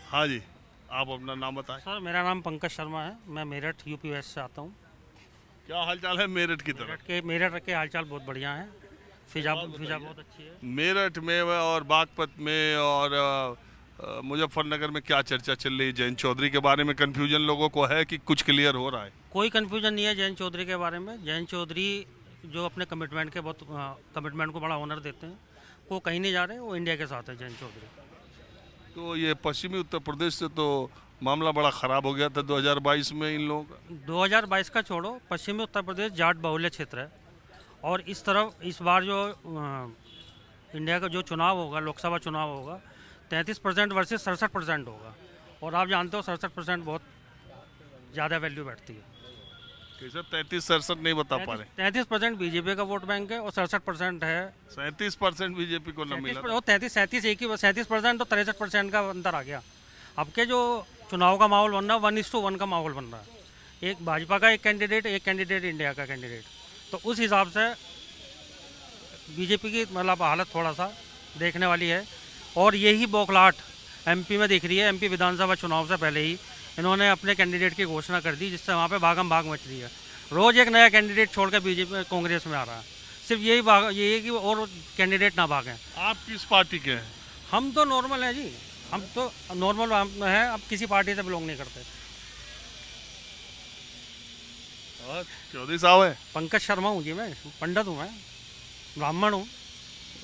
हाँ जी, आप अपना नाम बताएं। सर मेरा नाम पंकज शर्मा है। मैं मेरठ यूपी वेस्ट से आता हूँ। क्या हालचाल है मेरठ की तरफ? मेरठ के हालचाल बहुत बढ़िया है। फिजा बात फिजा बताइए, बहुत अच्छी है। मेरठ में और बागपत में और मुजफ्फरनगर में क्या चर्चा चल रही है? जयंत चौधरी के बारे में कंफ्यूजन लोगों को है कि कुछ क्लियर हो रहा है? कोई कन्फ्यूजन नहीं है जयंत चौधरी के बारे में। जयंत चौधरी जो अपने कमिटमेंट को बड़ा ऑनर देते हैं, वो कहीं नहीं जा रहे, वो इंडिया के साथ है जयंत चौधरी। तो ये पश्चिमी उत्तर प्रदेश से तो मामला बड़ा खराब हो गया था 2022 में इन लोगों का। 2022 का छोड़ो, पश्चिमी उत्तर प्रदेश जाट बहुल्य क्षेत्र है। और इस तरफ इस बार जो इंडिया का जो चुनाव होगा, लोकसभा चुनाव होगा, 33% वर्सेस 67% होगा। और आप जानते हो 67% बहुत ज़्यादा वैल्यू बैठती है। कैसे 33-67 नहीं बता पा रहे? 33% बीजेपी का वोट बैंक है और 67% है। 37% बीजेपी को न मिला था। 33 एक ही 37% और 63% का अंतर आ गया। अब के जो चुनाव का माहौल बन रहा है 1:1 का माहौल बन रहा है। एक भाजपा का एक कैंडिडेट इंडिया का कैंडिडेट। तो उस हिसाब से बीजेपी की मतलब हालत थोड़ा सा देखने वाली है। और यही बौखलाहट एमपी में दिख रही है। एमपी विधानसभा चुनाव से पहले ही इन्होंने अपने कैंडिडेट की घोषणा कर दी, जिससे वहाँ पे भागम भाग मच रही है। रोज़ एक नया कैंडिडेट छोड़ कर बीजेपी कांग्रेस में आ रहा है। सिर्फ यही है कि और कैंडिडेट ना भागें। आप किस पार्टी के हैं? हम तो नॉर्मल हैं जी। हम तो नॉर्मल हैं, अब किसी पार्टी से बिलोंग नहीं करते। और चौधरी साहब है? पंकज शर्मा हूँ जी, मैं पंडित हूँ, मैं ब्राह्मण हूँ।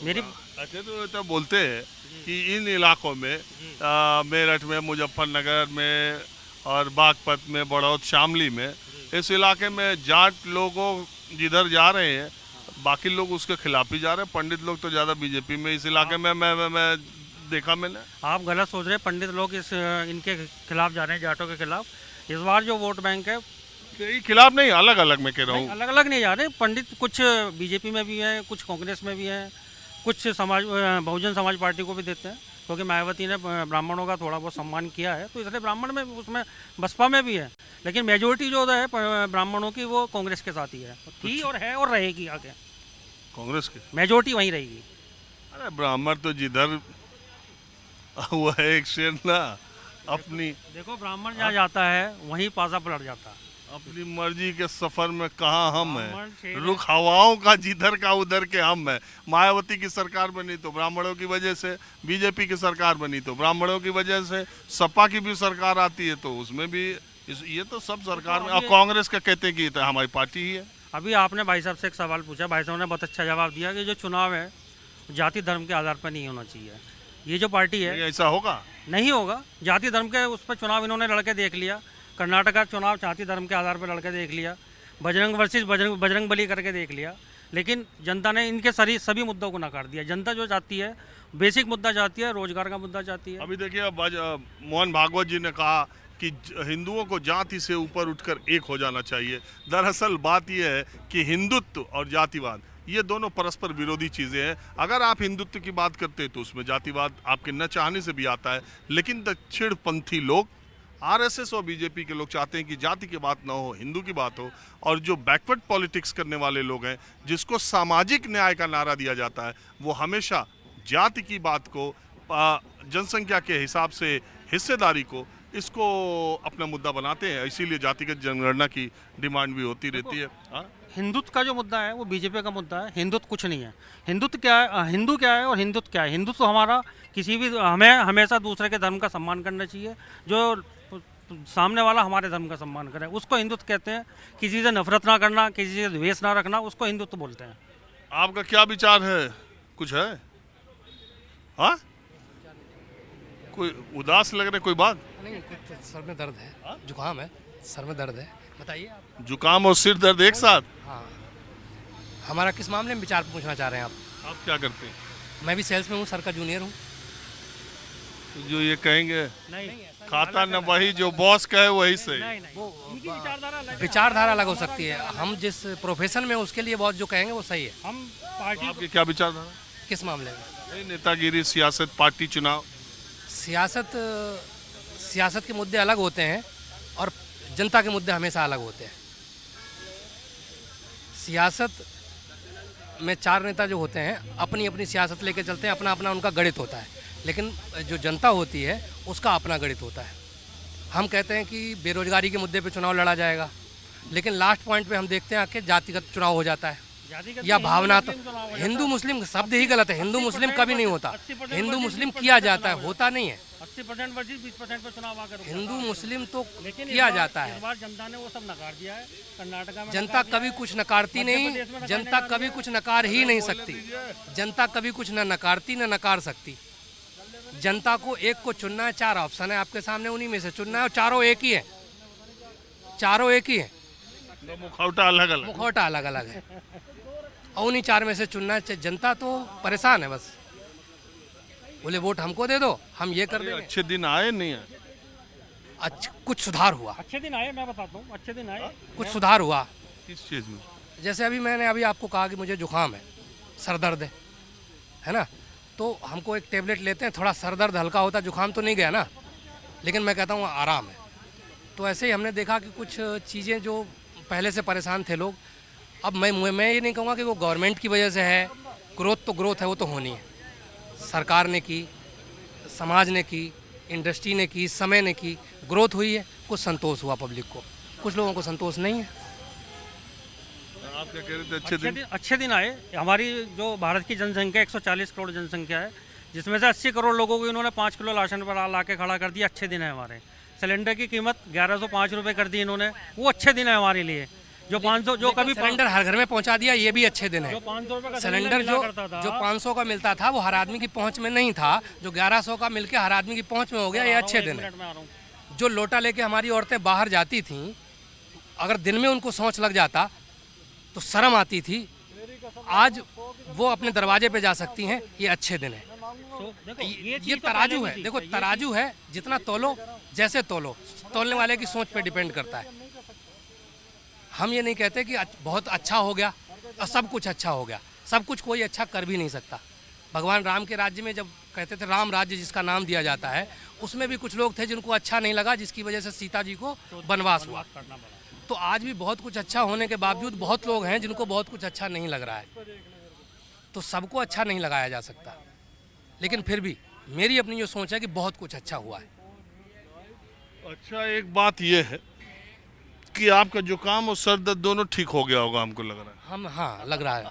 मेरी अच्छा, तो बोलते हैं कि इन इलाकों में मेरठ में, मुजफ्फरनगर में और बागपत में, बड़ौद, शामली में, इस इलाके में जाट लोगों जिधर जा रहे हैं बाकी लोग उसके खिलाफ ही जा रहे हैं। पंडित लोग तो ज़्यादा बीजेपी में इस इलाके में मैं देखा मैंने। आप गलत सोच रहे हैं। पंडित लोग इनके खिलाफ जा रहे हैं, जाटों के खिलाफ। इस बार जो वोट बैंक है, कई खिलाफ नहीं, अलग अलग मैं कह रहा हूँ। अलग अलग नहीं जा रहे पंडित। कुछ बीजेपी में भी हैं, कुछ कांग्रेस में भी हैं, कुछ बहुजन समाज पार्टी को भी देते हैं। क्योंकि मायावती ने ब्राह्मणों का थोड़ा बहुत सम्मान किया है, तो इसलिए ब्राह्मण में उसमें बसपा में भी है। लेकिन मेजोरिटी जो है ब्राह्मणों की, वो कांग्रेस के साथ ही है, थी और है और रहेगी आगे। कांग्रेस के मेजोरिटी वहीं रहेगी। अरे ब्राह्मण तो जिधर वो है एक शेर ना, अपनी देखो ब्राह्मण जहाँ जाता है वहीं पासा पलट जाता है। अपनी मर्जी के सफर में कहाँ हम ब्राह्मण हैं। शेर रुख हवाओं का जिधर का उधर के हम हैं। मायावती की सरकार बनी तो ब्राह्मणों की वजह से, बीजेपी की सरकार बनी तो ब्राह्मणों की वजह से, सपा की भी सरकार आती है तो उसमें भी ये तो सब सरकार में। और कांग्रेस का कहते हैं कि ये तो हमारी पार्टी ही है। अभी आपने भाई साहब से एक सवाल पूछा, भाई साहब ने बहुत अच्छा जवाब दिया कि जो चुनाव है जाति धर्म के आधार पर नहीं होना चाहिए। ये जो पार्टी है, ये ऐसा होगा? नहीं होगा। जाति धर्म के उस पर चुनाव इन्होंने लड़के देख लिया। कर्नाटक का चुनाव जाति धर्म के आधार पर लड़के देख लिया। बजरंग वर्सेस बजरंग बली करके देख लिया। लेकिन जनता ने इनके सभी मुद्दों को नकार दिया। जनता जो चाहती है, बेसिक मुद्दा चाहती है, रोजगार का मुद्दा चाहती है। अभी देखिए, मोहन भागवत जी ने कहा कि हिंदुओं को जाति से ऊपर उठकर एक हो जाना चाहिए। दरअसल बात यह है कि हिंदुत्व और जातिवाद ये दोनों परस्पर विरोधी चीज़ें हैं। अगर आप हिंदुत्व की बात करते हैं तो उसमें जातिवाद आपके न चाहने से भी आता है। लेकिन दक्षिणपंथी लोग, आरएसएस और बीजेपी के लोग चाहते हैं कि जाति की बात ना हो, हिंदू की बात हो। और जो बैकवर्ड पॉलिटिक्स करने वाले लोग हैं, जिसको सामाजिक न्याय का नारा दिया जाता है, वो हमेशा जाति की बात को, जनसंख्या के हिसाब से हिस्सेदारी को, इसको अपना मुद्दा बनाते हैं। इसीलिए जातिगत जनगणना की डिमांड भी होती रहती है। हाँ? हिंदुत्व का जो मुद्दा है वो बीजेपी का मुद्दा है। हिंदुत्व कुछ नहीं है। हिंदुत्व क्या है, हिंदू क्या है और हिंदुत्व क्या है? हिंदुत्व हमारा किसी भी, हमें हमेशा दूसरे के धर्म का सम्मान करना चाहिए। जो सामने वाला हमारे धर्म का सम्मान करे उसको हिंदुत्व कहते हैं। किसी से नफरत ना करना, किसी से द्वेष ना रखना, उसको हिंदुत्व बोलते हैं। आपका क्या विचार है? कुछ है? हाँ, कोई उदास लग रहे, कोई बात? नहीं, कुछ सर में दर्द है, जुकाम है, सर में दर्द है। बताइए आप। जुकाम और सिर दर्द एक साथ? हाँ, हमारा किस मामले में विचार पूछना चाह रहे हैं आप? आप क्या करते हैं? मैं भी सेल्स में हूँ, सर का जूनियर हूँ। तो जो ये कहेंगे नहीं, खाता न वही, जो बॉस कहे वही सही। वो इनकी विचारधारा अलग है। विचारधारा अलग हो सकती है। हम जिस प्रोफेशन में उसके लिए बहुत जो कहेंगे वो सही है। हम पार्टी आपके क्या विचारधारा? किस मामले में? नहीं, नेतागिरी, सियासत, पार्टी चुनाव। सियासत के मुद्दे अलग होते हैं और जनता के मुद्दे हमेशा अलग होते हैं। सियासत में चार नेता जो होते हैं अपनी अपनी सियासत लेके चलते हैं, अपना अपना उनका गणित होता है। लेकिन जो जनता होती है उसका अपना गणित होता है। हम कहते हैं कि बेरोजगारी के मुद्दे पे चुनाव लड़ा जाएगा, लेकिन लास्ट पॉइंट पे हम देखते हैं कि जातिगत चुनाव हो जाता है या भावना। तो हिंदू मुस्लिम शब्द ही गलत है, हिंदू मुस्लिम कभी नहीं होता, हिंदू मुस्लिम किया जाता है, होता नहीं है। 80% वर्सेस 20% पे चुनाव आकर रुका हिंदू था। मुस्लिम तो लेकिन किया इस बार- जाता इस है। बार जनता ने वो सब नकार दिया है। कर्नाटका में जनता नकार दिया कभी है। कुछ नकारती मध्य नहीं, प्रदेश में नकारने जनता का कभी दिया। कुछ नकार ही नहीं सकती। जनता कभी कुछ न नकारती न नकार सकती। जनता को एक को चुनना है, 4 ऑप्शन है आपके सामने, उन्हीं में से चुनना है और चारों एक ही है, चारों एक ही है, तो मुखौटा अलग अलग। मुखौटा अलग अलग है और उन्हीं 4 में से चुनना है। जनता तो परेशान है, बस बोले वोट हमको दे दो, हम ये कर देंगे। अच्छे दिन आए नहीं आए? अच्छा, कुछ सुधार हुआ, अच्छे दिन आए, मैं बताता हूँ, अच्छे दिन आए। कुछ सुधार हुआ। किस चीज में? जैसे मैंने अभी आपको कहा कि मुझे जुकाम है, सर दर्द है ना, तो हमको एक टेबलेट लेते हैं, थोड़ा सर दर्द हल्का होता, जुकाम तो नहीं गया ना, लेकिन मैं कहता हूँ आराम है। तो ऐसे ही हमने देखा कि कुछ चीज़ें जो पहले से परेशान थे लोग, अब मैं ये नहीं कहूँगा कि वो गवर्नमेंट की वजह से है, ग्रोथ तो ग्रोथ है, वो तो होनी है, सरकार ने की, समाज ने की, इंडस्ट्री ने की, समय ने की, ग्रोथ हुई है। कुछ संतोष हुआ पब्लिक को, कुछ लोगों को संतोष नहीं है। आप क्या कह रहे थे? अच्छे दिन? अच्छे दिन आए। हमारी जो भारत की जनसंख्या 140 करोड़ जनसंख्या है, जिसमें से 80 करोड़ लोगों को इन्होंने 5 किलो राशन पर ला के खड़ा कर दिया। अच्छे दिन है हमारे। सिलेंडर की कीमत 1105 रुपये कर दी इन्होंने, वो अच्छे दिन है हमारे लिए। जो 500 जो कभी सिलेंडर हर घर में पहुंचा दिया, ये भी अच्छे दिन है। जो 500 रुपये का सिलेंडर मिला करता था, जो 500 का मिलता था वो हर आदमी की पहुंच में नहीं था, जो 1100 का मिलके हर आदमी की पहुंच में हो गया, ये अच्छे दिन है। मिनट में आ रहा हूँ। जो लोटा लेके हमारी औरतें बाहर जाती थीं, अगर दिन में उनको शौच लग जाता तो शर्म आती थी, आज वो अपने दरवाजे पे जा सकती हैं, ये अच्छे दिन है। तो देखो, ये चीज़ तो तराजू पहले है, नहीं देखो थी। तराजू है, जितना तोलो जैसे तोलो, तोलने वाले की सोच पे डिपेंड करता है। हम ये नहीं कहते कि बहुत अच्छा हो गया और सब कुछ अच्छा हो गया, सब कुछ कोई अच्छा कर भी नहीं सकता। भगवान राम के राज्य में जब कहते थे राम राज्य जिसका नाम दिया जाता है, उसमें भी कुछ लोग थे जिनको अच्छा नहीं लगा, जिसकी वजह से सीता जी को वनवास हुआ। करना पड़ा। तो आज भी बहुत कुछ अच्छा होने के बावजूद बहुत लोग हैं जिनको बहुत कुछ अच्छा नहीं लग रहा है। तो सबको अच्छा नहीं लगाया जा सकता, लेकिन फिर भी मेरी अपनी जो सोच है कि बहुत कुछ अच्छा हुआ है। अच्छा, एक बात यह है कि आपका जुकाम और सर दर्द दोनों ठीक हो गया होगा, हमको लग रहा है। हाँ लग रहा है,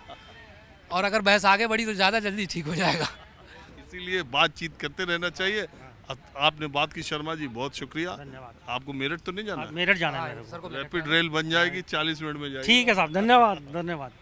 और अगर बहस आगे बढ़ी तो ज़्यादा जल्दी ठीक हो जाएगा। इसीलिए बातचीत करते रहना चाहिए। आपने बात की शर्मा जी, बहुत शुक्रिया। धन्यवाद। आपको मेरठ तो नहीं जाना? मेरठ जाना है मेरे को। सर को रैपिड रेल बन जाएगी, 40 मिनट में जाएगी। ठीक है साहब, धन्यवाद धन्यवाद।